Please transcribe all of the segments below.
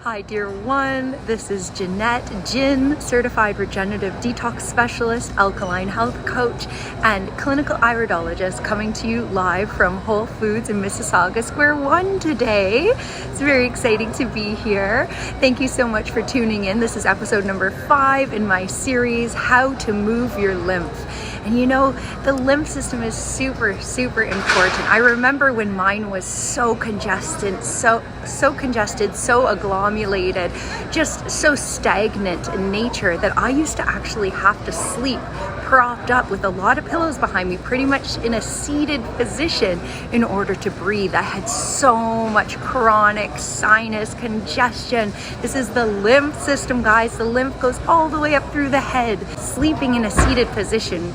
Hi dear one, this is Jeanette, Jin, certified regenerative detox specialist, alkaline health coach, and clinical iridologist, coming to you live from Whole Foods in Mississauga Square 1 today. It's very exciting to be here. Thank you so much for tuning in. This is episode number 5 in my series, How to Move Your Lymph. And you know, the lymph system is super important. I remember when mine was so congested, so agglomerated, just so stagnant in nature that I used to actually have to sleep propped up with a lot of pillows behind me, pretty much in a seated position in order to breathe. I had so much chronic sinus congestion. This is the lymph system, guys. The lymph goes all the way up through the head. Sleeping in a seated position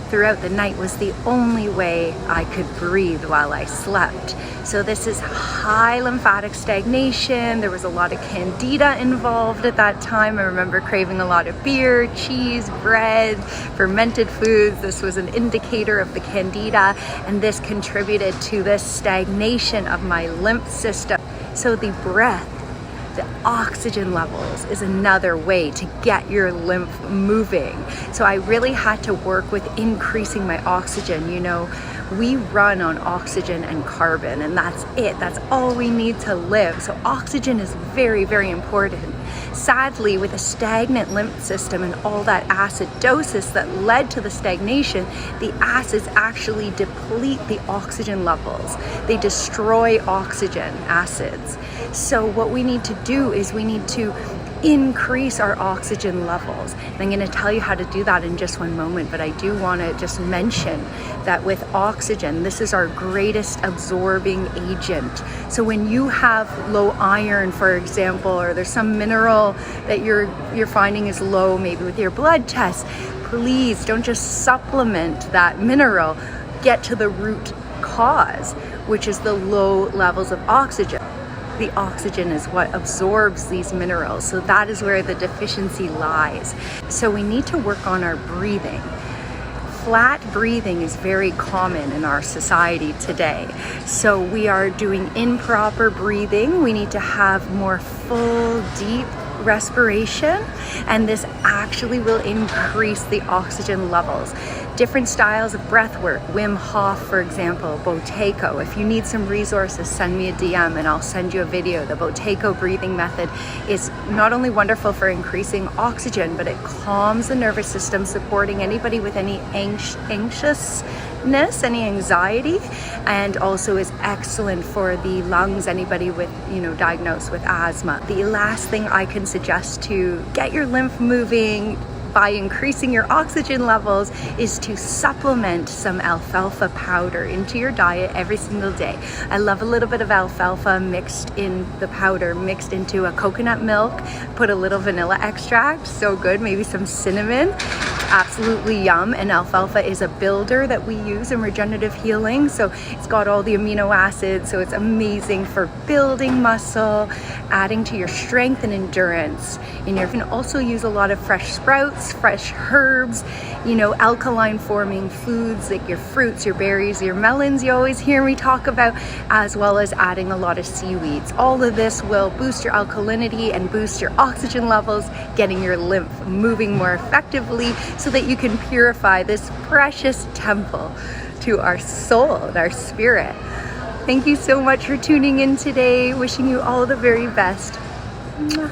throughout the night was the only way I could breathe while I slept. So this is high lymphatic stagnation. There was a lot of Candida involved at that time. I remember craving a lot of beer, cheese, bread, fermented foods. This was an indicator of the Candida, and this contributed to the stagnation of my lymph system. So the breath, the oxygen levels is another way to get your lymph moving. So I really had to work with increasing my oxygen. You know, we run on oxygen and carbon, and that's it. That's all we need to live. So oxygen is very important. Sadly, with a stagnant lymph system and all that acidosis that led to the stagnation, the acids actually deplete the oxygen levels. They destroy oxygen, acids. So what we need to do is we need to increase our oxygen levels. And I'm going to tell you how to do that in just one moment, but I do want to just mention that with oxygen, this is our greatest absorbing agent. So when you have low iron, for example, or there's some mineral that you're finding is low, maybe with your blood test, please don't just supplement that mineral. Get to the root cause, which is the low levels of oxygen. The oxygen is what absorbs these minerals. So that is where the deficiency lies. So we need to work on our breathing. Flat breathing is very common in our society today. So we are doing improper breathing. We need to have more full, deep respiration, and this actually will increase the oxygen levels. Different styles of breath work, Wim Hof, for example, Boteko. If you need some resources, send me a DM and I'll send you a video. The Boteko breathing method is not only wonderful for increasing oxygen, but it calms the nervous system, supporting anybody with any anxiousness, any anxiety, and also is excellent for the lungs, anybody with, diagnosed with asthma. The last thing I can suggest to get your lymph moving by increasing your oxygen levels is to supplement some alfalfa powder into your diet every single day. I love a little bit of alfalfa mixed in the powder, mixed into a coconut milk, put a little vanilla extract, so good, maybe some cinnamon. Absolutely yum. And alfalfa is a builder that we use in regenerative healing, so it's got all the amino acids, so it's amazing for building muscle, adding to your strength and endurance. You can also use a lot of fresh sprouts, fresh herbs, alkaline forming foods like your fruits, your berries, your melons you always hear me talk about, as well as adding a lot of seaweeds. All of this will boost your alkalinity and boost your oxygen levels, getting your lymph moving more effectively so that you can purify this precious temple to our soul and our spirit. Thank you so much for tuning in today. Wishing you all the very best. Mwah.